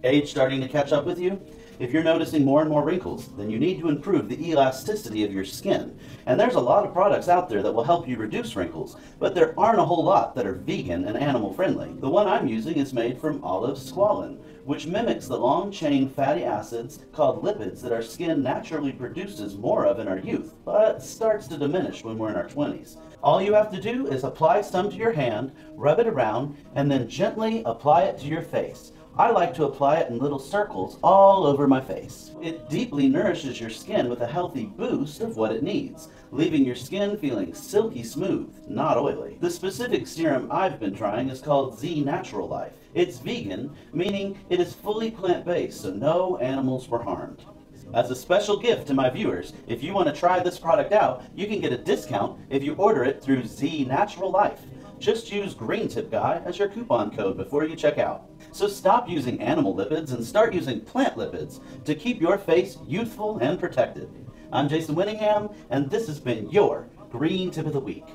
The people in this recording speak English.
Age starting to catch up with you? If you're noticing more and more wrinkles, then you need to improve the elasticity of your skin. And there's a lot of products out there that will help you reduce wrinkles, but there aren't a whole lot that are vegan and animal friendly. The one I'm using is made from olive squalene, which mimics the long-chain fatty acids called lipids that our skin naturally produces more of in our youth, but starts to diminish when we're in our 20s. All you have to do is apply some to your hand, rub it around, and then gently apply it to your face. I like to apply it in little circles all over my face. It deeply nourishes your skin with a healthy boost of what it needs, leaving your skin feeling silky smooth, not oily. The specific serum I've been trying is called Z Natural Life. It's vegan, meaning it is fully plant-based, so no animals were harmed. As a special gift to my viewers, if you want to try this product out, you can get a discount if you order it through Z Natural Life. Just use green TipGuy as your coupon code before you check out. So stop using animal lipids and start using plant lipids to keep your face youthful and protected. I'm Jason Winningham, and this has been your Green Tip of the Week.